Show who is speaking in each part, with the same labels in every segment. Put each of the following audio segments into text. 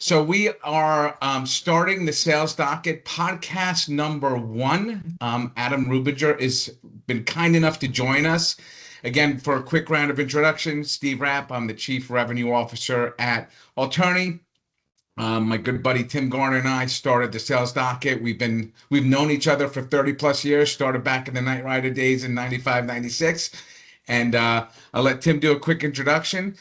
Speaker 1: So we are starting the Sales Docket podcast number one. Adam Rubinger has been kind enough to join us. Again, for a quick round of introduction, Steve Rapp, I'm the Chief Revenue Officer at Alternate. My good buddy Tim Garner and I started the Sales Docket. We've known each other for 30 plus years, started back in the Knight Rider days in 95, 96. And I'll let Tim do a quick introduction,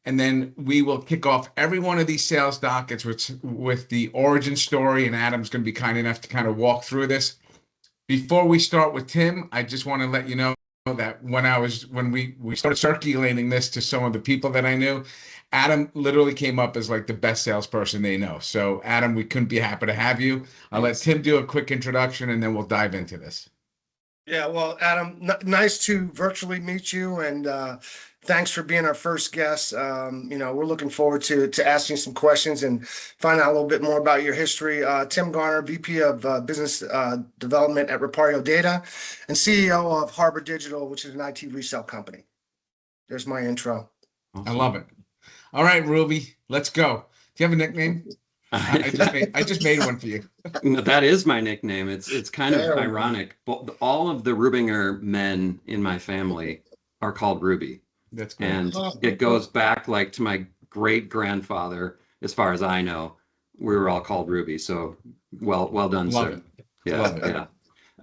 Speaker 1: and then we will kick off every one of these sales dockets with the origin story, and Adam's going to be kind enough to kind of walk through this. Before we start with Tim, I just want to let you know that when we started circulating this to some of the people that I knew, Adam literally came up as like the best salesperson they know. So Adam, we couldn't be happy to have you. I'll let Tim do a quick introduction, and then we'll dive into this.
Speaker 2: Yeah, well, Adam, nice to virtually meet you, and thanks for being our first guest. We're looking forward to asking some questions and find out a little bit more about your history. Tim Garner, VP of Business Development at Repario Data, and CEO of Harbor Digital, which is an IT resale company. There's my intro.
Speaker 1: I love it. All right, Ruby, let's go. Do you have a nickname? I just made one for you.
Speaker 3: No, that is my nickname. It's kind of ironic. But all of the Rubinger men in my family are called Ruby.
Speaker 1: That's cool.
Speaker 3: And it goes back like to my great grandfather, as far as I know. We were all called Ruby. So well done,
Speaker 1: Love
Speaker 3: sir.
Speaker 1: it.
Speaker 3: Yeah,
Speaker 1: Love it.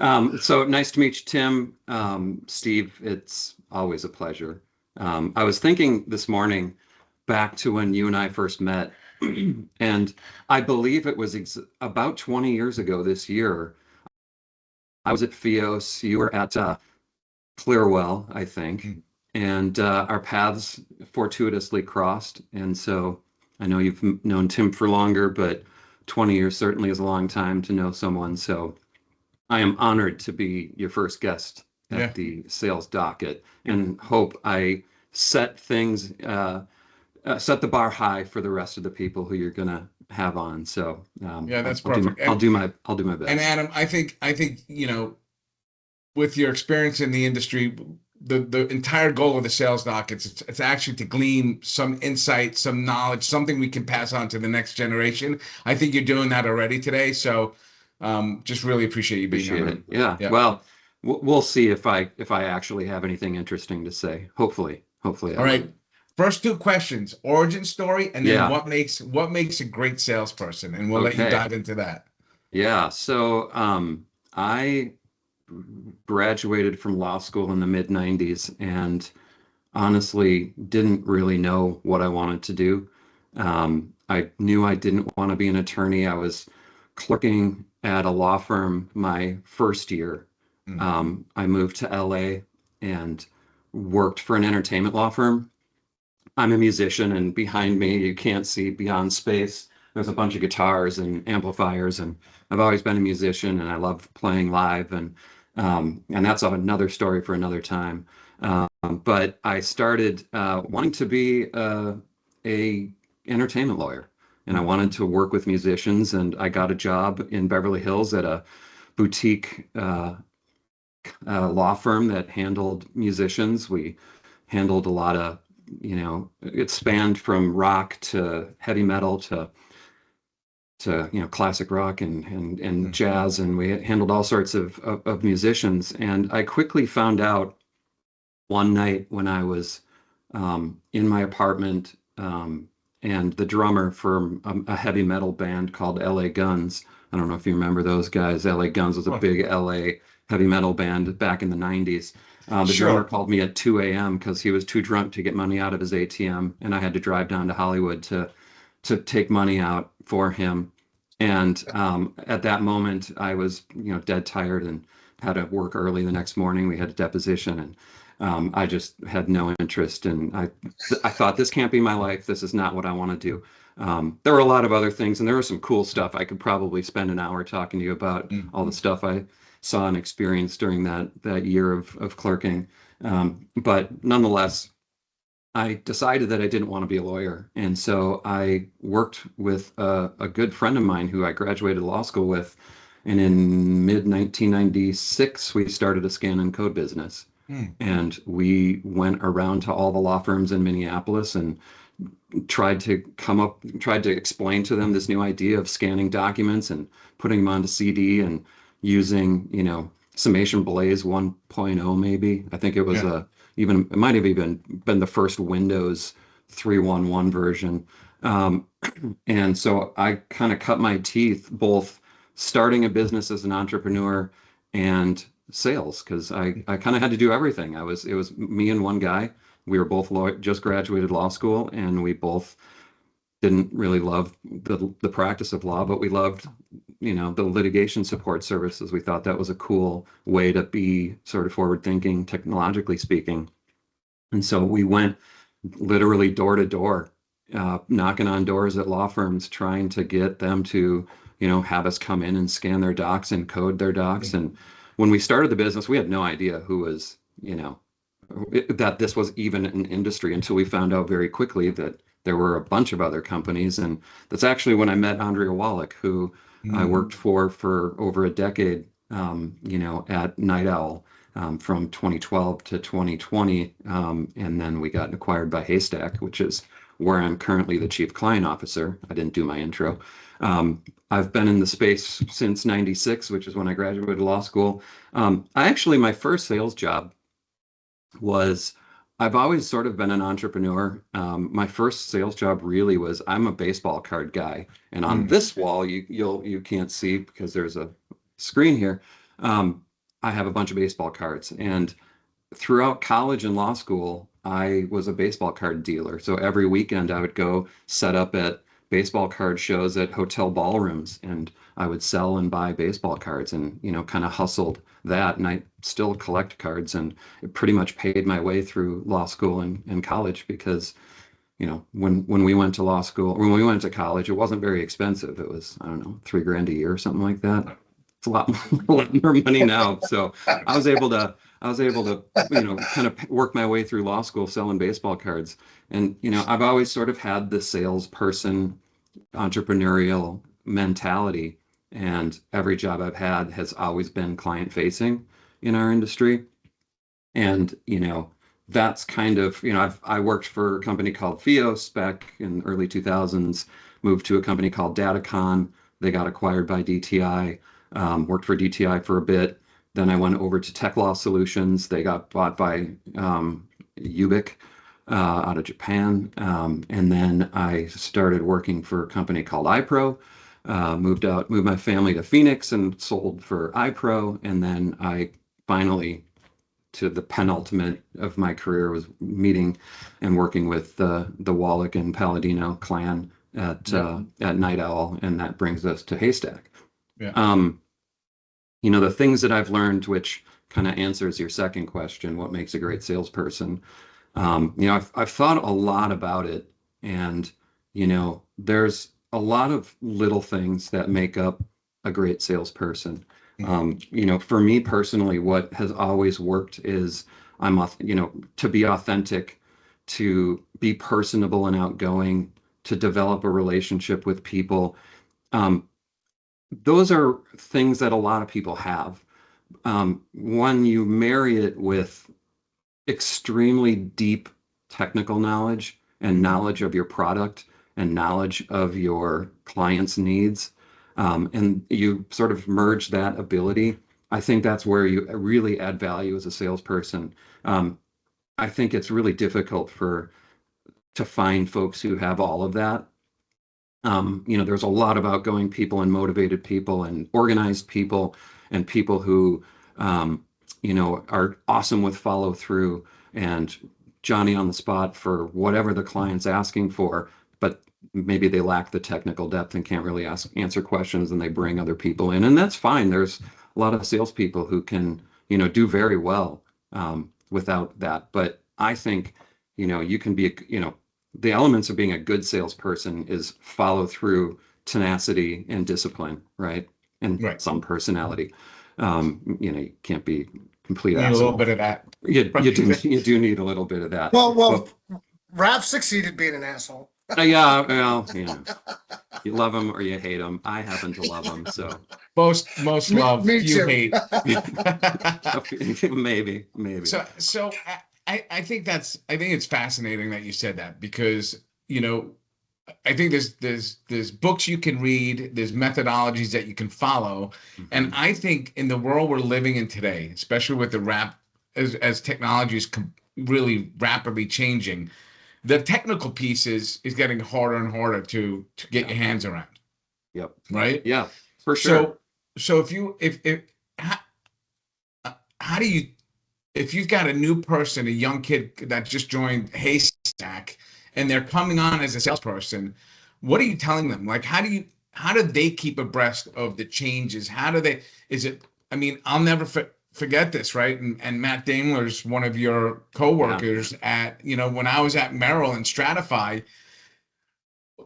Speaker 3: yeah. So nice to meet you, Tim. Steve, it's always a pleasure. I was thinking this morning back to when you and I first met. And I believe it was about 20 years ago this year. I was at Fios, you were at Clearwell, I think, and our paths fortuitously crossed. And so I know you've known Tim for longer, but 20 years certainly is a long time to know someone. So I am honored to be your first guest at the Sales Docket, and hope I set things set the bar high for the rest of the people who you're gonna have on. So
Speaker 1: that's perfect.
Speaker 3: I'll do my best.
Speaker 1: And Adam, I think with your experience in the industry, the entire goal of the sales dockets, it's actually to glean some insight, some knowledge, something we can pass on to the next generation. I think you're doing that already today. So just really appreciate you being on
Speaker 3: it. Yeah. Well, we'll see if I actually have anything interesting to say. Hopefully. All
Speaker 1: right. First two questions: origin story, and then what makes a great salesperson, and we'll let you dive into that.
Speaker 3: Yeah. So I graduated from law school in the mid '90s, and honestly didn't really know what I wanted to do. I knew I didn't want to be an attorney. I was clerking at a law firm my first year. I moved to LA and worked for an entertainment law firm. I'm a musician, and behind me, you can't see beyond space. There's a bunch of guitars and amplifiers, and I've always been a musician, and I love playing live, and that's another story for another time. But I started wanting to be a entertainment lawyer, and I wanted to work with musicians, and I got a job in Beverly Hills at a boutique law firm that handled musicians. We handled a lot of, it spanned from rock to heavy metal to classic rock and jazz, and we handled all sorts of musicians. And I quickly found out one night when I was in my apartment, and the drummer for a heavy metal band called LA Guns. I don't know if you remember those guys. LA Guns was a big LA heavy metal band back in the 90s. The drummer called me at 2 a.m. because he was too drunk to get money out of his ATM, and I had to drive down to Hollywood to take money out for him. And at that moment, I was dead tired and had to work early the next morning. We had a deposition, and I just had no interest. And I thought, this can't be my life. This is not what I want to do. There were a lot of other things, and there was some cool stuff. I could probably spend an hour talking to you about all the stuff I saw and experienced during that year of clerking. But nonetheless, I decided that I didn't want to be a lawyer. And so I worked with a good friend of mine who I graduated law school with. And in mid 1996, we started a scan and code business. And we went around to all the law firms in Minneapolis and tried to explain to them this new idea of scanning documents and putting them onto CD and using, Summation Blaze 1.0 maybe. I think it was it might have even been the first Windows 3.1.1 version. And so I kind of cut my teeth both starting a business as an entrepreneur and sales, because I kind of had to do everything. It was me and one guy. We were both just graduated law school, and we both didn't really love the practice of law, but we loved, the litigation support services. We thought that was a cool way to be sort of forward thinking, technologically speaking. And so we went literally door to door, knocking on doors at law firms, trying to get them to, have us come in and scan their docs and code their docs. And when we started the business, we had no idea who was, that this was even an industry, until we found out very quickly that there were a bunch of other companies. And that's actually when I met Andrea Wallach, who I worked for over a decade, at Night Owl, from 2012 to 2020. And then we got acquired by Haystack, which is where I'm currently the chief client officer. I didn't do my intro. I've been in the space since 96, which is when I graduated law school. My first sales job was, I've always sort of been an entrepreneur. My first sales job really was, I'm a baseball card guy. And on this wall, you can't see because there's a screen here. I have a bunch of baseball cards. And throughout college and law school, I was a baseball card dealer. So every weekend I would go set up at baseball card shows at hotel ballrooms, and I would sell and buy baseball cards, and, kind of hustled that. And I still collect cards, and it pretty much paid my way through law school and college, because, when we went to law school, when we went to college, it wasn't very expensive. It was, I don't know, $3,000 a year or something like that. It's a lot more money now. So I was able to, kind of work my way through law school selling baseball cards. And, I've always sort of had the salesperson, entrepreneurial mentality, and every job I've had has always been client facing in our industry. And, that's kind of, I worked for a company called Fios back in the early 2000s, moved to a company called Datacon. They got acquired by DTI, worked for DTI for a bit. Then I went over to Tech Law Solutions. They got bought by Ubic out of Japan. And then I started working for a company called iPro, moved my family to Phoenix and sold for iPro. And then I finally, to the penultimate of my career, was meeting and working with the Wallach and Palladino clan at Night Owl. And that brings us to Haystack. Yeah. The things that I've learned, which kind of answers your second question, what makes a great salesperson? I've thought a lot about it, and, there's a lot of little things that make up a great salesperson. For me personally, what has always worked is to be authentic, to be personable and outgoing, to develop a relationship with people. Those are things that a lot of people have. When you marry it with extremely deep technical knowledge and knowledge of your product and knowledge of your client's needs, and you sort of merge that ability, I think that's where you really add value as a salesperson. I think it's really difficult to find folks who have all of that. There's a lot of outgoing people and motivated people and organized people and people who, are awesome with follow through and Johnny on the spot for whatever the client's asking for, but maybe they lack the technical depth and can't really answer questions, and they bring other people in, and that's fine. There's a lot of salespeople who can, do very well without that. But I think, you can be, the elements of being a good salesperson is follow through, tenacity, and discipline, right? And some personality. You can't be complete
Speaker 1: Need
Speaker 3: asshole.
Speaker 1: a little bit of that.
Speaker 3: You do need a little bit of that.
Speaker 2: Well, Raph succeeded being an asshole.
Speaker 3: Yeah, well, you love him or you hate him. I happen to love him, so
Speaker 1: Most love,
Speaker 2: me
Speaker 1: few
Speaker 2: too.
Speaker 1: hate.
Speaker 3: maybe.
Speaker 1: So I think it's fascinating that you said that, because you know, I think there's books you can read, there's methodologies that you can follow, and
Speaker 3: Mhm.
Speaker 1: I think in the world we're living in today, especially with the as technology is really rapidly changing, the technical piece is getting harder and harder to get
Speaker 3: Yeah.
Speaker 1: your hands around,
Speaker 3: Yep.
Speaker 1: right?
Speaker 3: Yeah, for sure.
Speaker 1: So if you if how, how do you if you've got a new person, a young kid that just joined Haystack, and they're coming on as a salesperson, what are you telling them? Like, how do they keep abreast of the changes? How do they, is it, I mean, I'll never forget this, right? And Matt Daimler's one of your
Speaker 3: Yeah.
Speaker 1: coworkers at, when I was at Merrill and Stratify,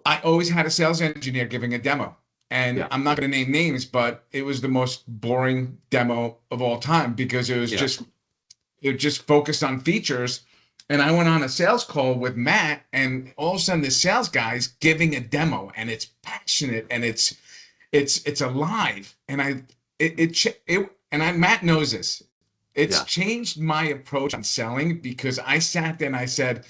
Speaker 1: I always had a sales engineer giving a demo. And
Speaker 3: Yeah.
Speaker 1: I'm not going to name names, but it was the most boring demo of all time because
Speaker 3: Yeah.
Speaker 1: it just focused on features. And I went on a sales call with Matt, and all of a sudden, the sales guy's giving a demo, and it's passionate and it's alive. And Matt knows this. It's
Speaker 3: Yeah.
Speaker 1: changed my approach on selling because I sat there and I said,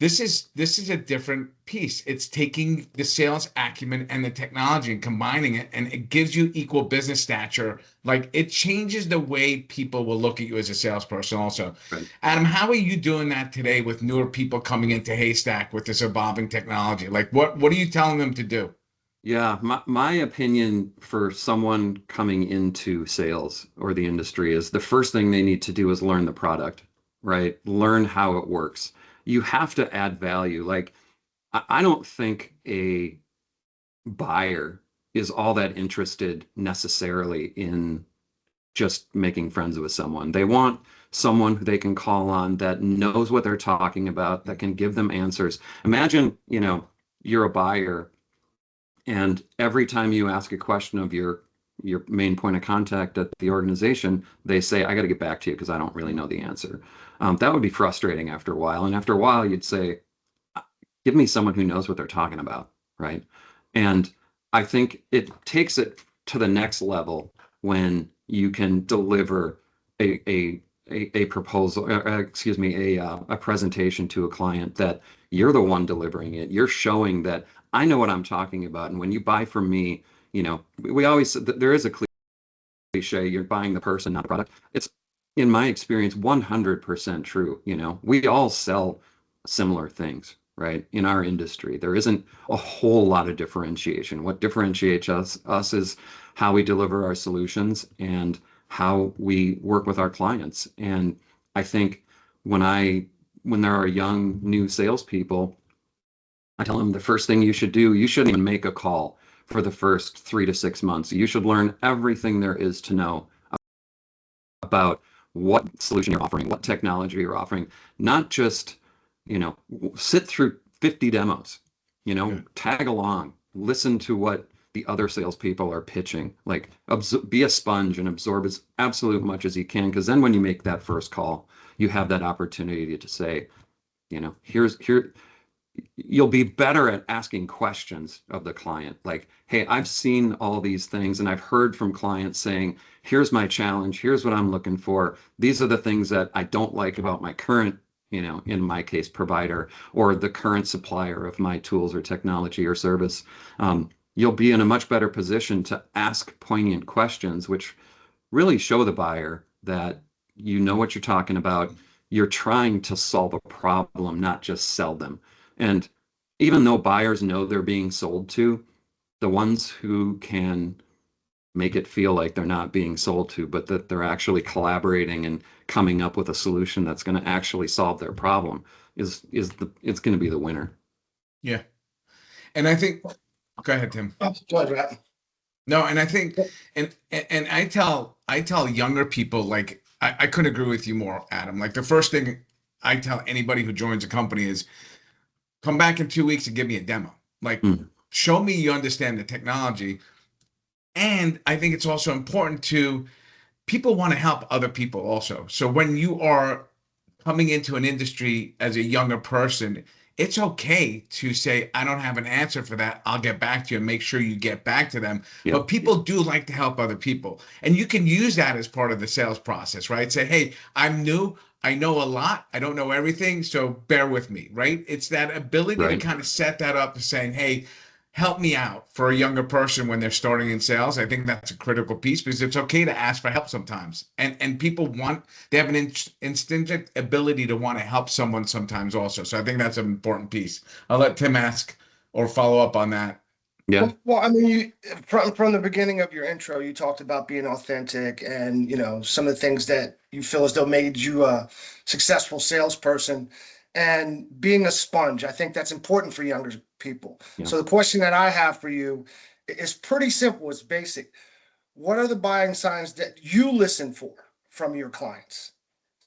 Speaker 1: this is a different piece. It's taking the sales acumen and the technology and combining it, and it gives you equal business stature. Like, it changes the way people will look at you as a salesperson also.
Speaker 3: Right.
Speaker 1: Adam, how are you doing that today with newer people coming into Haystack with this evolving technology? Like, what are you telling them to do?
Speaker 3: Yeah, my opinion for someone coming into sales or the industry is the first thing they need to do is learn the product, right? Learn how it works. You have to add value. Like, I don't think a buyer is all that interested necessarily in just making friends with someone. They want someone who they can call on that knows what they're talking about, that can give them answers. Imagine, you're a buyer, and every time you ask a question of your main point of contact at the organization, they say, "I got to get back to you because I don't really know the answer." That would be frustrating after a while. And after a while, you'd say, "Give me someone who knows what they're talking about," right? And I think it takes it to the next level when you can deliver a proposal, excuse me, a presentation to a client that you're the one delivering it. You're showing that I know what I'm talking about. And when you buy from me, we always, there is a cliche, you're buying the person, not the product. It's, in my experience, 100% true. We all sell similar things, right? In our industry, there isn't a whole lot of differentiation. What differentiates us is how we deliver our solutions and how we work with our clients. And I think when there are young new salespeople, I tell them the first thing you should do, you shouldn't even make a call for the first 3 to 6 months. You should learn everything there is to know about what solution you're offering, what technology you're offering, not just, sit through 50 demos,
Speaker 1: Yeah.
Speaker 3: tag along, listen to what the other salespeople are pitching, like be a sponge and absorb as absolute much as you can. Because then when you make that first call, you have that opportunity to say, here, you'll be better at asking questions of the client. Like, hey, I've seen all these things and I've heard from clients saying, here's my challenge, here's what I'm looking for. These are the things that I don't like about my current, in my case, provider or the current supplier of my tools or technology or service. You'll be in a much better position to ask poignant questions, which really show the buyer that you know what you're talking about. You're trying to solve a problem, not just sell them. And even though buyers know they're being sold to, the ones who can make it feel like they're not being sold to, but that they're actually collaborating and coming up with a solution that's going to actually solve their problem it's going to be the winner.
Speaker 1: Yeah. And I think, go ahead, Tim.
Speaker 2: Oh, go ahead, Matt.
Speaker 1: No, and I think, and I tell younger people, like, I couldn't agree with you more, Adam. Like, the first thing I tell anybody who joins a company is come back in 2 weeks and give me a demo. Like,
Speaker 3: Mm.
Speaker 1: show me you understand the technology. And I think it's also important to people want to help other people also. So when you are coming into an industry as a younger person, it's okay to say, I don't have an answer for that. I'll get back to you and make sure you get back to them.
Speaker 3: Yep.
Speaker 1: But people do like to help other people. And you can use that as part of the sales process, right? Say, hey, I'm new. I know a lot. I don't know everything, so bear with me, right? It's that ability to
Speaker 3: Right.
Speaker 1: kind of set that up, saying, "Hey, help me out," for a younger person when they're starting in sales. I think that's a critical piece because it's okay to ask for help sometimes, and people want they have an instinctive ability to want to help someone sometimes also. So I think that's an important piece. I'll let Tim ask or follow up on that.
Speaker 3: Yeah.
Speaker 2: Well, I mean, from the beginning of your intro, you talked about being authentic and, some of the things that you feel as though made you a successful salesperson and being a sponge. I think that's important for younger people.
Speaker 3: Yeah.
Speaker 2: So the question that I have for you is pretty simple. It's basic. What are the buying signs that you listen for from your clients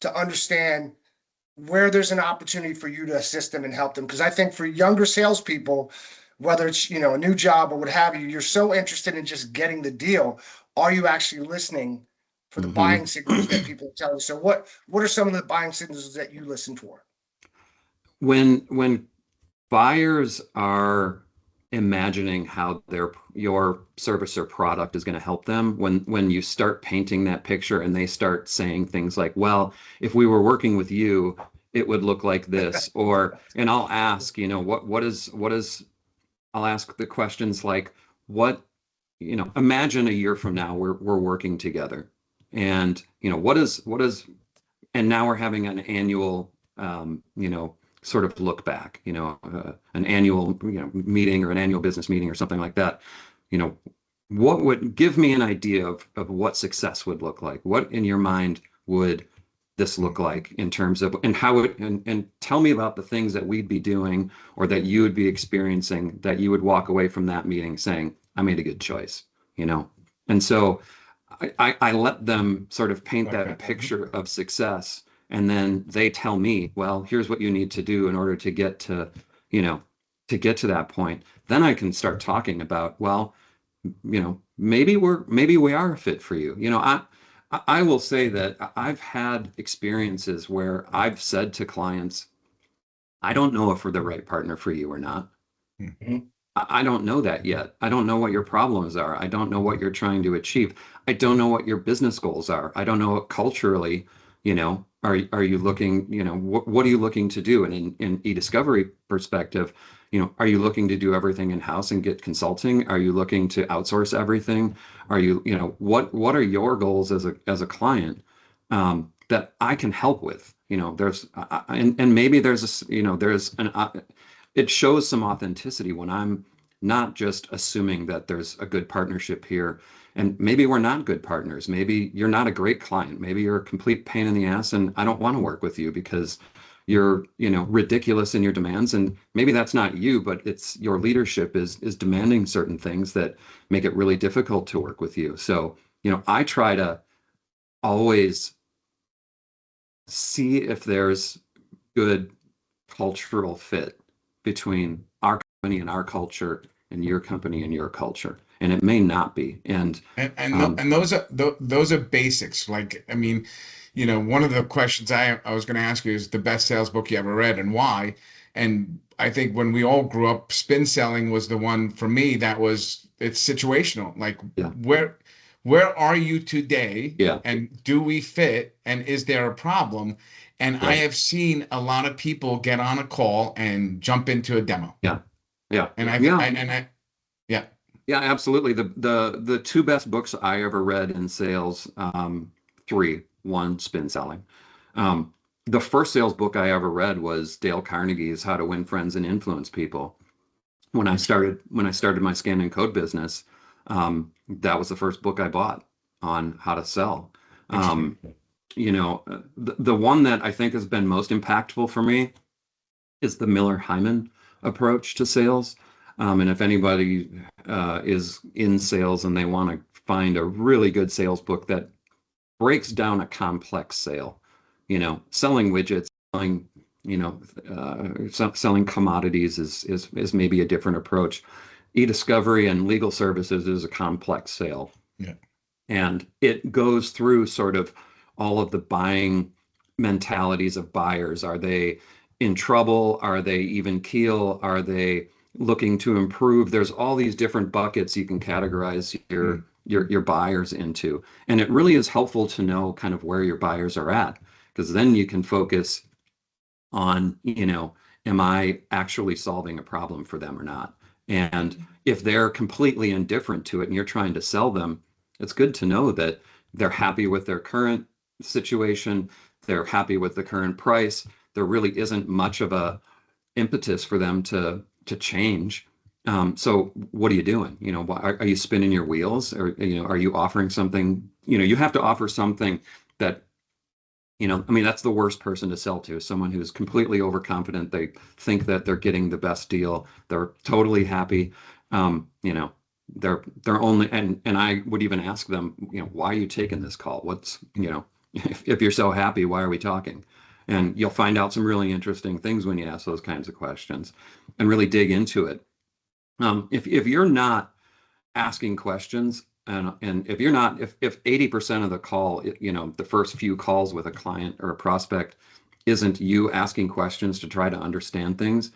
Speaker 2: to understand where there's an opportunity for you to assist them and help them? Because I think for younger salespeople, whether it's a new job or what have you, you're so interested in just getting the deal. Are you actually listening for the
Speaker 3: Hmm.
Speaker 2: buying signals that people tell you? So what are some of the buying signals that you listen for?
Speaker 3: When buyers are imagining how your service or product is going to help them, when you start painting that picture and they start saying things like, well, if we were working with you, it would look like this, and I'll ask, what is I'll ask the questions like, what, imagine a year from now we're working together, and what is and now we're having an annual, sort of look back, an annual, meeting, or an annual business meeting or something like that. You know, what would give me an idea of what success would look like? What in your mind would this look like in terms of, and how it, and tell me about the things that we'd be doing or that you would be experiencing that you would walk away from that meeting saying, I made a good choice, you know? And so I let them sort of paint
Speaker 1: Okay.
Speaker 3: that picture of success, and then they tell me, well, here's what you need to do in order to get to, to get to that point. Then I can start talking about, well, maybe we are a fit for you. I will say that I've had experiences where I've said to clients, I don't know if we're the right partner for you or not.
Speaker 2: Mhm.
Speaker 3: I don't know that yet. I don't know what your problems are. I don't know what you're trying to achieve. I don't know what your business goals are. I don't know what culturally, are you looking, what are you looking to do? And in e-discovery perspective, are you looking to do everything in-house and get consulting? Are you looking to outsource everything? Are you, what are your goals as a client, that I can help with? And maybe there's it shows some authenticity when I'm not just assuming that there's a good partnership here. And maybe we're not good partners. Maybe you're not a great client. Maybe you're a complete pain in the ass and I don't want to work with you because you're, ridiculous in your demands. And maybe that's not you, but it's your leadership is demanding certain things that make it really difficult to work with you. So, I try to always see if there's good cultural fit between our company and our culture and your company and your culture. And it may not be. And
Speaker 1: And those are basics. Like, I mean, one of the questions I was going to ask you is the best sales book you ever read and why. And I think when we all grew up, spin selling was the one for me that was it's situational. Like,
Speaker 3: yeah,
Speaker 1: where are you today?
Speaker 3: yeah,
Speaker 1: And do we fit? And is there a problem? And I
Speaker 3: right.
Speaker 1: have seen a lot of people get on a call and jump into a demo.
Speaker 3: Yeah, yeah,
Speaker 1: And
Speaker 3: yeah,
Speaker 1: yeah.
Speaker 3: yeah, absolutely. The two best books I ever read in sales, three, one, spin selling. Um, the first sales book I ever read was Dale Carnegie's How to Win Friends and Influence People. When I started my scan and code business, that was the first book I bought on how to sell.
Speaker 1: Interesting.
Speaker 3: Um, the one that I think has been most impactful for me is the Miller Hyman approach to sales. And if anybody is in sales and they want to find a really good sales book that breaks down a complex sale, selling widgets, selling, selling commodities is maybe a different approach. E-discovery and legal services is a complex sale.
Speaker 1: Yeah.
Speaker 3: And it goes through sort of all of the buying mentalities of buyers. Are they in trouble? Are they even keel? Are they looking to improve? There's all these different buckets you can categorize your buyers into. And it really is helpful to know kind of where your buyers are at. because then you can focus on, am I actually solving a problem for them or not? And if they're completely indifferent to it and you're trying to sell them, it's good to know that they're happy with their current situation, they're happy with the current price. There really isn't much of a impetus for them to change. So what are you doing? Are you spinning your wheels, or are you offering something? You have to offer something that, I mean, that's the worst person to sell to, someone who's completely overconfident. They think that they're getting the best deal. They're totally happy. They're only, and I would even ask them, why are you taking this call? What's, if you're so happy, why are we talking? And you'll find out some really interesting things when you ask those kinds of questions and really dig into it. If you're not asking questions, and if you're not, if 80% of the call, the first few calls with a client or a prospect isn't you asking questions to try to understand things,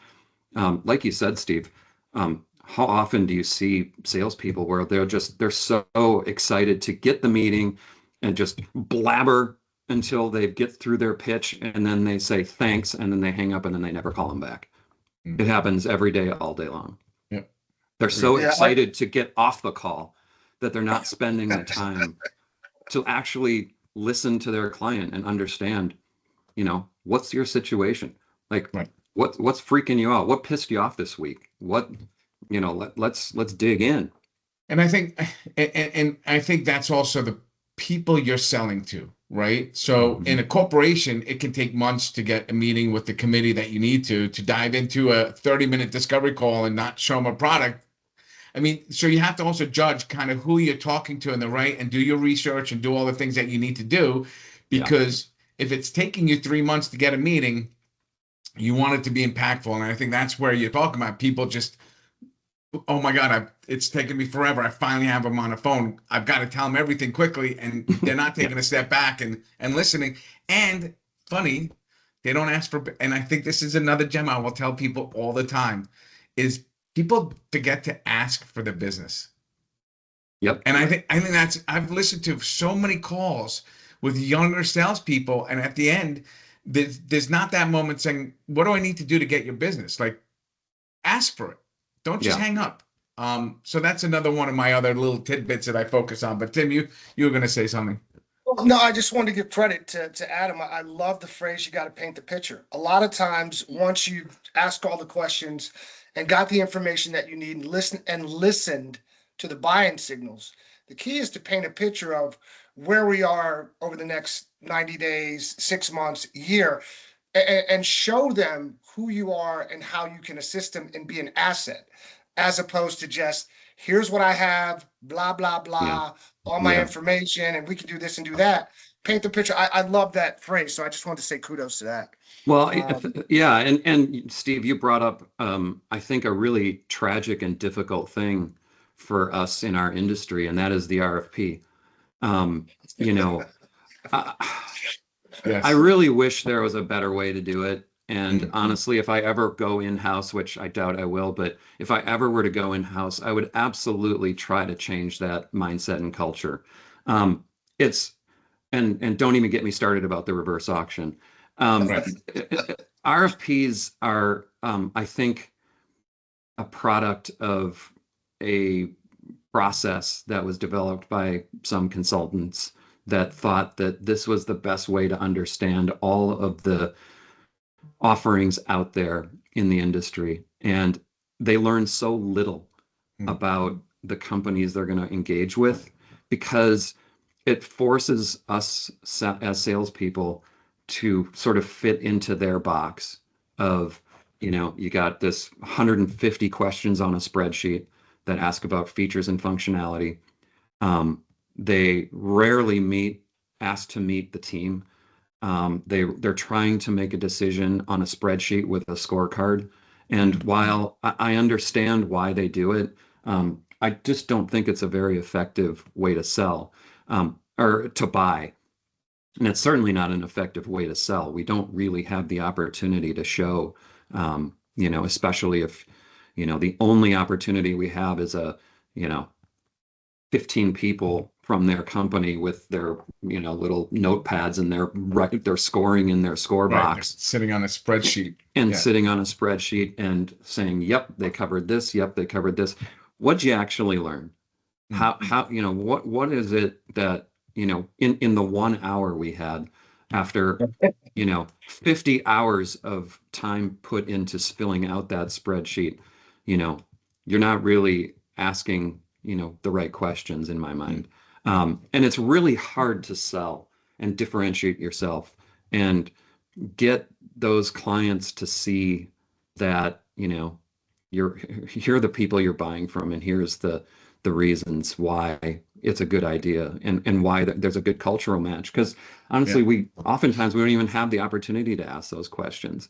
Speaker 3: like you said, Steve, how often do you see salespeople where they're so excited to get the meeting and just blabber until they get through their pitch, and then they say thanks, and then they hang up, and then they never call them back. It happens every day, all day long.
Speaker 1: Yep.
Speaker 3: They're so excited to get off the call that they're not spending the time to actually listen to their client and understand, what's your situation? Like,
Speaker 1: Right.
Speaker 3: what's freaking you out? What pissed you off this week? Let's dig in.
Speaker 1: And I think, and I think that's also the people you're selling to, right? So in a corporation, it can take months to get a meeting with the committee that you need to dive into a 30-minute discovery call and not show them a product. I mean, so you have to also judge kind of who you're talking to in the right, and do your research and do all the things that you need to do, because if it's taking you 3 months to get a meeting, you want it to be impactful. And I think that's where you're talking about people just, oh my God, it's taken me forever. I finally have them on the phone. I've got to tell them everything quickly, and they're not taking a step back and listening. And funny, they don't ask for, and I think this is another gem I will tell people all the time, is people forget to ask for the business.
Speaker 3: Yep.
Speaker 1: And I think that's, I've listened to so many calls with younger salespeople, and at the end, there's not that moment saying, what do I need to do to get your business? Like, ask for it. Don't just hang up. So that's another one of my other little tidbits that I focus on. But Tim, you were going to say something.
Speaker 2: No, I just wanted to give credit to Adam. I love the phrase, you got to paint the picture. A lot of times, once you ask all the questions and got the information that you need and listened to the buying signals, the key is to paint a picture of where we are over the next 90 days, 6 months, year, and show them who you are and how you can assist them and be an asset, as opposed to just, here's what I have, blah, blah, blah, all my information, and we can do this and do that. Paint the picture. I love that phrase. So I just wanted to say kudos to that.
Speaker 3: Well, and Steve, you brought up, I think, a really tragic and difficult thing for us in our industry, and that is the RFP.
Speaker 1: Yes.
Speaker 3: I really wish there was a better way to do it. And honestly, if I ever go in-house, which I doubt I will, but if I ever were to go in-house, I would absolutely try to change that mindset and culture. And don't even get me started about the reverse auction.
Speaker 1: Right.
Speaker 3: RFPs are, I think, a product of a process that was developed by some consultants that thought that this was the best way to understand all of the offerings out there in the industry. And they learn so little about the companies they're going to engage with, because it forces us as salespeople to sort of fit into their box of, you got this 150 questions on a spreadsheet that ask about features and functionality. They rarely ask to meet the team. They're trying to make a decision on a spreadsheet with a scorecard. And while I understand why they do it, I just don't think it's a very effective way to sell, or to buy. And it's certainly not an effective way to sell. We don't really have the opportunity to show, especially if, the only opportunity we have is a 15 people from their company with their, little notepads and their scoring in their score
Speaker 1: Right.
Speaker 3: box
Speaker 1: Sitting on a spreadsheet.
Speaker 3: and
Speaker 1: Yeah.
Speaker 3: sitting on a spreadsheet and saying, yep, they covered this. Yep, they covered this. What'd you actually learn? How, what is it that, in the 1 hour we had after, 50 hours of time put into filling out that spreadsheet, you're not really asking, the right questions in my mind. And it's really hard to sell and differentiate yourself and get those clients to see that, here are the people you're buying from, and here's the reasons why it's a good idea, and why there's a good cultural match. Because honestly,
Speaker 1: Yeah.
Speaker 3: we don't even have the opportunity to ask those questions.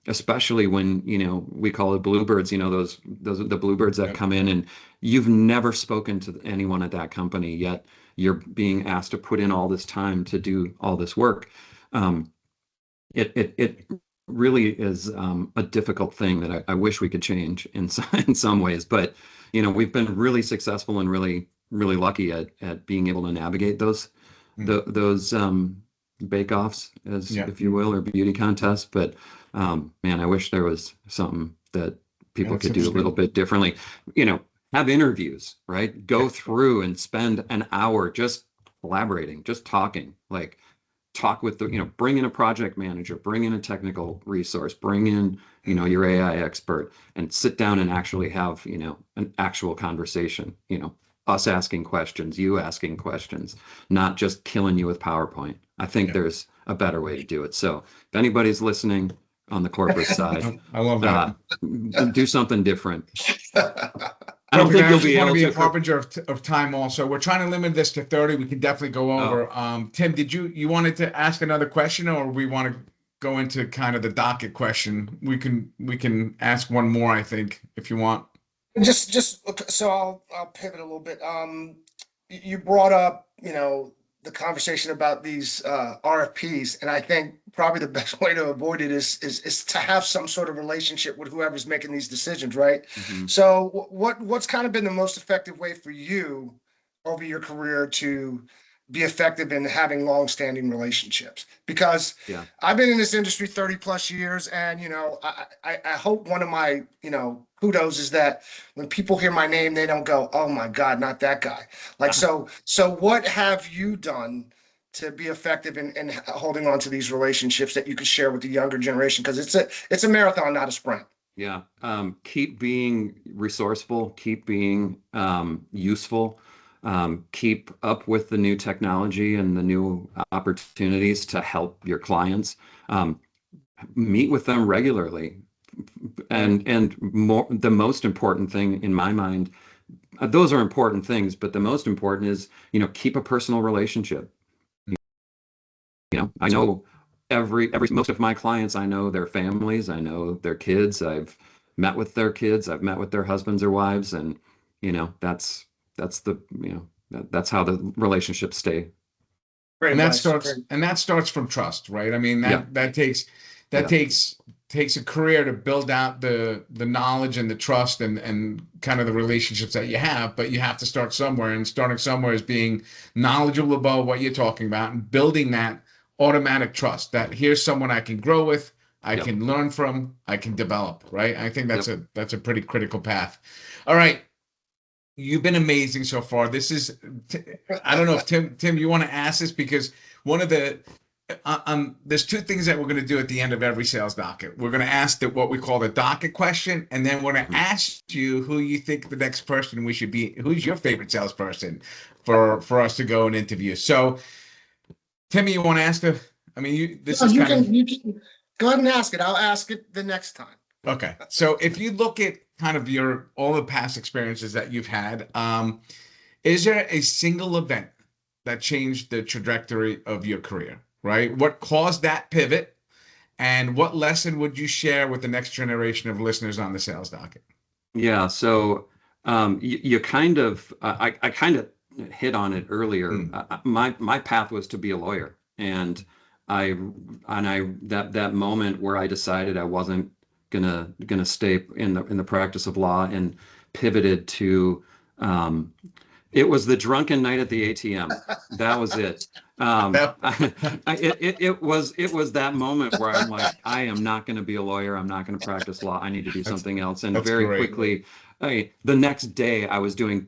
Speaker 3: Especially when, we call it bluebirds, those are the bluebirds that
Speaker 1: Yep.
Speaker 3: come in and you've never spoken to anyone at that company yet. You're being asked to put in all this time to do all this work. It really is a difficult thing that I wish we could change in some ways, but we've been really successful and really really lucky at being able to navigate those those bake-offs, as
Speaker 1: Yeah.
Speaker 3: if you will, or beauty contests. But man, I wish there was something that people
Speaker 1: That's
Speaker 3: could do a little bit differently. Have interviews, right? Go through and spend an hour just collaborating, just talking, like talk with bring in a project manager, bring in a technical resource, bring in, your AI expert, and sit down and actually have, an actual conversation, us asking questions, you asking questions, not just killing you with PowerPoint. I think there's a better way to do it. So if anybody's listening on the corporate side,
Speaker 1: I love that.
Speaker 3: Do something different. I
Speaker 1: Well,
Speaker 3: don't think
Speaker 1: I
Speaker 3: you'll
Speaker 1: just
Speaker 3: be
Speaker 1: want to
Speaker 3: able
Speaker 1: be
Speaker 3: to.
Speaker 1: a harbinger of time also. We're trying to limit this to 30. We can definitely go over. Tim, did you wanted to ask another question, or we want to go into kind of the docket question? We can ask one more, I think, if you want.
Speaker 2: So I'll pivot a little bit. You brought up, the conversation about these RFPs, and I think probably the best way to avoid it is to have some sort of relationship with whoever's making these decisions, right?
Speaker 3: Mhm.
Speaker 2: So what's kind of been the most effective way for you over your career to be effective in having long-standing relationships? Because
Speaker 3: Yeah.
Speaker 2: I've been in this industry 30 plus years, and I hope one of my kudos is that when people hear my name, they don't go, "Oh my God, not that guy." Like so what have you done to be effective in holding on to these relationships that you could share with the younger generation? Because it's a marathon, not a sprint.
Speaker 3: Yeah. Keep being resourceful, keep being useful, keep up with the new technology and the new opportunities to help your clients. Meet with them regularly. And more, the most important thing in my mind, those are important things, but the most important is, keep a personal relationship. I know most of my clients, I know their families, I know their kids. I've met with their kids, I've met with their husbands or wives, and that's the that's how the relationships stay.
Speaker 2: Great
Speaker 1: And that
Speaker 2: advice.
Speaker 1: starts
Speaker 2: Great.
Speaker 1: and that starts from trust, right? I mean,
Speaker 3: Yeah.
Speaker 1: that takes
Speaker 3: Yeah.
Speaker 1: takes a career to build out the knowledge and the trust and kind of the relationships that you have, but you have to start somewhere, and starting somewhere is being knowledgeable about what you're talking about and building that automatic trust that here's someone I can grow with, I
Speaker 3: Yep.
Speaker 1: can learn from, I can develop, right? I think that's
Speaker 3: Yep.
Speaker 1: that's a pretty critical path. All right. You've been amazing so far. I don't know if Tim, you want to ask this, because one of there's two things that we're going to do at the end of every sales docket. We're going to ask what we call the docket question, and then we're going to ask you who you think the next person we should be, who's your favorite salesperson for us to go and interview. So, Timmy, you want to ask I mean, this
Speaker 2: No,
Speaker 1: is
Speaker 2: you
Speaker 1: kind of.
Speaker 2: can go ahead and ask it. I'll ask it the next time.
Speaker 1: Okay. So if you look at kind of all the past experiences that you've had, is there a single event that changed the trajectory of your career, right? What caused that pivot, and what lesson would you share with the next generation of listeners on the sales docket?
Speaker 3: Yeah. So you kind of, I kind of hit on it earlier. My path was to be a lawyer, and that moment where I decided I wasn't gonna stay in the practice of law and pivoted to It was the drunken night at the ATM. That was it.
Speaker 1: That-
Speaker 3: It was that moment where I'm like, I am not going to be a lawyer. I'm not going to practice law. I need to do
Speaker 1: that's
Speaker 3: something else. And
Speaker 1: that's
Speaker 3: very
Speaker 1: great.
Speaker 3: quickly, the next day I was doing,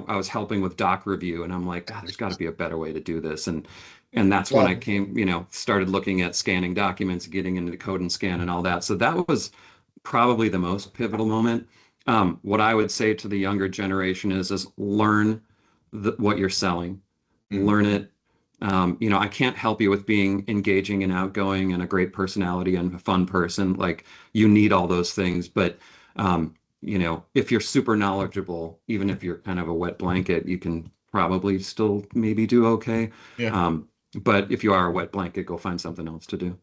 Speaker 3: I was helping with doc review, and I'm like, God, there's got to be a better way to do this. And that's when I
Speaker 2: Love it.
Speaker 3: came, started looking at scanning documents, getting into the code and scan and all that. So that was probably the most pivotal moment. What I would say to the younger generation is learn what you're selling,
Speaker 1: Mm.
Speaker 3: learn it. I can't help you with being engaging and outgoing and a great personality and a fun person. Like, you need all those things, but if you're super knowledgeable, even if you're kind of a wet blanket, you can probably still maybe do okay.
Speaker 1: Yeah.
Speaker 3: But if you are a wet blanket, go find something else to do.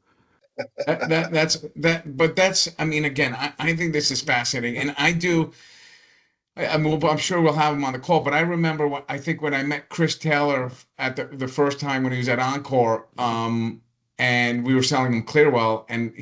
Speaker 1: But that's, I mean, again, I think this is fascinating, and I do. I mean, I'm sure we'll have him on the call, but I remember I think when I met Chris Taylor at the first time when he was at Encore, and we were selling him Clearwell, and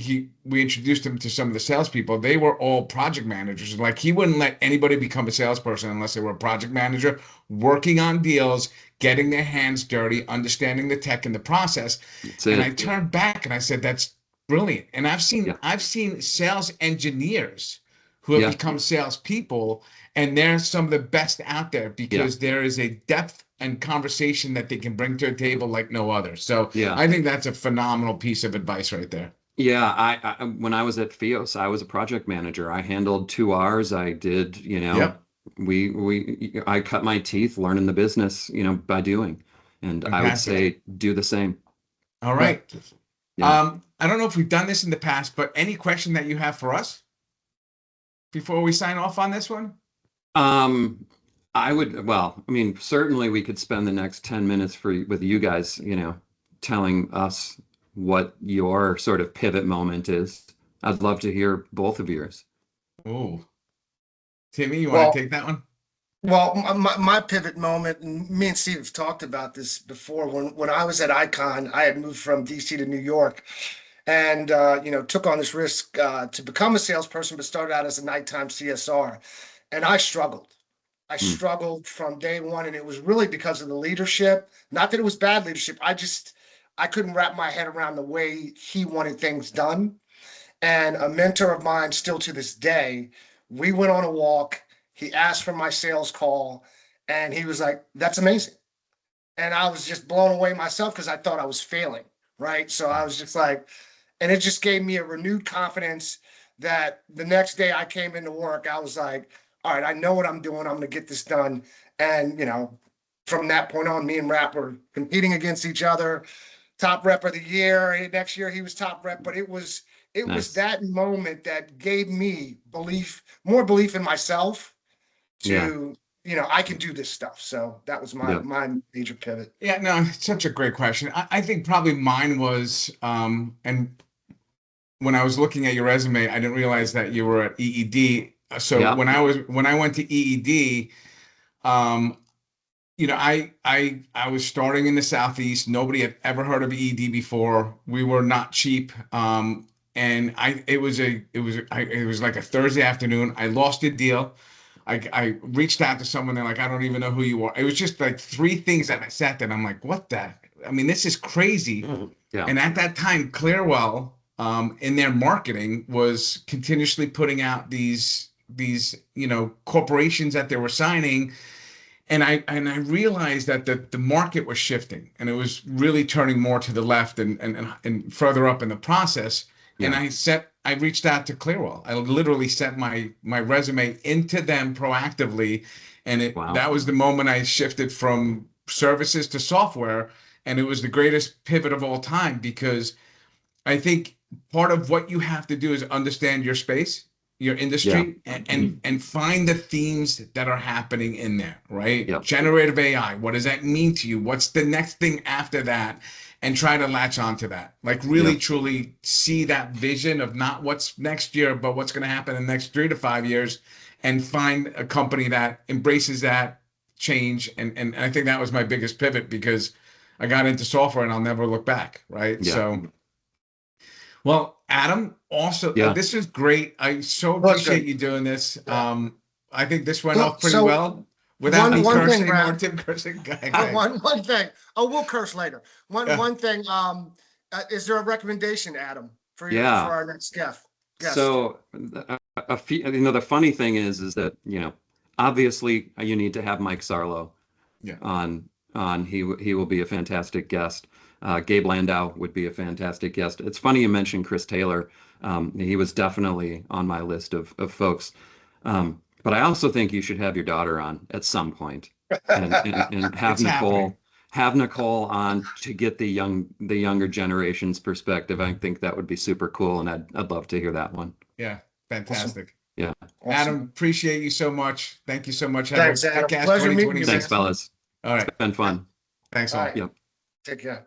Speaker 1: we introduced him to some of the salespeople. They were all project managers. Like, he wouldn't let anybody become a salesperson unless they were a project manager, working on deals, getting their hands dirty, understanding the tech and the process.
Speaker 3: That's
Speaker 1: And I
Speaker 3: it.
Speaker 1: turned back and I said, "That's brilliant." And
Speaker 3: Yeah.
Speaker 1: I've seen sales engineers who have
Speaker 3: Yeah.
Speaker 1: become salespeople, and they're some of the best out there
Speaker 3: Yeah.
Speaker 1: because there is a depth and conversation that they can bring to a table like no other. So
Speaker 3: Yeah.
Speaker 1: I think that's a phenomenal piece of advice right there.
Speaker 3: Yeah, when I was at Fios, I was a project manager. I handled 2 Rs. I did,
Speaker 1: Yep.
Speaker 3: I cut my teeth learning the business, by doing. And I would
Speaker 1: Fantastic.
Speaker 3: say do the same.
Speaker 1: All
Speaker 2: Yeah.
Speaker 1: right.
Speaker 3: Yeah.
Speaker 1: I don't know if we've done this in the past, but any question that you have for us before we sign off on this one?
Speaker 3: Well, I mean, certainly we could spend the next 10 minutes with you guys, telling us what your sort of pivot moment is. I'd love to hear both of yours.
Speaker 1: Oh, Timmy, you want to
Speaker 2: Well,
Speaker 1: take that one?
Speaker 2: my pivot moment, and me and Steve have talked about this before. When I was at Icon, I had moved from DC to New York, and took on this risk to become a salesperson, but started out as a nighttime CSR, and I struggled. I
Speaker 3: Mm,
Speaker 2: struggled from day one, and it was really because of the leadership. Not that it was bad leadership. I couldn't wrap my head around the way he wanted things done. And a mentor of mine, still to this day, we went on a walk. He asked for my sales call, and he was like, "That's amazing." And I was just blown away myself because I thought I was failing. Right. So I was just like, and it just gave me a renewed confidence that the next day I came into work, I was like, all right, I know what I'm doing. I'm going to get this done. And, from that point on, me and Rap were competing against each other. Top rep of the year. Next year he was top rep, but it was
Speaker 3: nice.
Speaker 2: that moment that gave me more belief in myself
Speaker 3: Yeah.
Speaker 2: to, I can do this stuff. So that was my
Speaker 3: Yeah.
Speaker 2: my major pivot.
Speaker 1: Yeah, no, it's such a great question. I think probably mine was, and when I was looking at your resume, I didn't realize that you were at EED. So
Speaker 3: Yeah.
Speaker 1: when I went to EED, um, I was starting in the Southeast. Nobody had ever heard of EED before. We were not cheap. And it was like a Thursday afternoon. I lost a deal. I reached out to someone. They're like, "I don't even know who you are." It was just like three things that I sat there and I'm like, "What the? I mean, this is crazy."
Speaker 3: Yeah.
Speaker 1: And at that time, Clearwell, in their marketing, was continuously putting out these corporations that they were signing, and I realized that the market was shifting, and it was really turning more to the left and further up in the process. And
Speaker 3: Yeah.
Speaker 1: I reached out to Clearwell. I literally sent my resume into them proactively, and
Speaker 3: Wow.
Speaker 1: that was the moment I shifted from services to software, and it was the greatest pivot of all time because I think part of what you have to do is understand your space, your
Speaker 3: Yeah.
Speaker 1: industry, and find the themes that are happening in there, right?
Speaker 3: Yep.
Speaker 1: Generative AI, what does that mean to you? What's the next thing after that? And try to latch onto that. Like, really
Speaker 3: Yep.
Speaker 1: truly see that vision of not what's next year, but what's going to happen in the next 3 to 5 years, and find a company that embraces that change. And I think that was my biggest pivot because I got into software and I'll never look back, right?
Speaker 3: Yeah.
Speaker 1: So well, Adam, also,
Speaker 3: Yeah.
Speaker 1: this is great. I so
Speaker 2: Well, that's
Speaker 1: appreciate
Speaker 2: great.
Speaker 1: you doing this.
Speaker 2: Yeah.
Speaker 1: I think this went
Speaker 2: So,
Speaker 1: off pretty
Speaker 2: so
Speaker 1: well. Without me
Speaker 2: One thing,
Speaker 1: cursing or
Speaker 2: Brad.
Speaker 1: Tim cursing. Go ahead.
Speaker 2: One thing. Oh, we'll curse later.
Speaker 1: Yeah.
Speaker 2: One thing. Is there a recommendation, Adam, for
Speaker 3: Yeah.
Speaker 2: our next guest?
Speaker 3: So a few, the funny thing is that, obviously you need to have Mike Sarlo
Speaker 1: Yeah.
Speaker 3: on. He will be a fantastic guest. Gabe Landau would be a fantastic guest. It's funny you mentioned Chris Taylor. He was definitely on my list of folks. But I also think you should have your daughter on at some point, and have
Speaker 1: It's happening.
Speaker 3: Nicole on to get the younger generation's perspective. I think that would be super cool, and I'd love to hear that one.
Speaker 1: Yeah, fantastic.
Speaker 3: Yeah.
Speaker 2: Awesome.
Speaker 1: Adam, appreciate you so much. Thank you so much.
Speaker 2: Thanks, Adam. Pleasure meeting you, man.
Speaker 3: Thanks, fellas.
Speaker 1: All right.
Speaker 3: It's been fun.
Speaker 1: Thanks all.
Speaker 2: All right.
Speaker 3: Yep.
Speaker 2: Take care.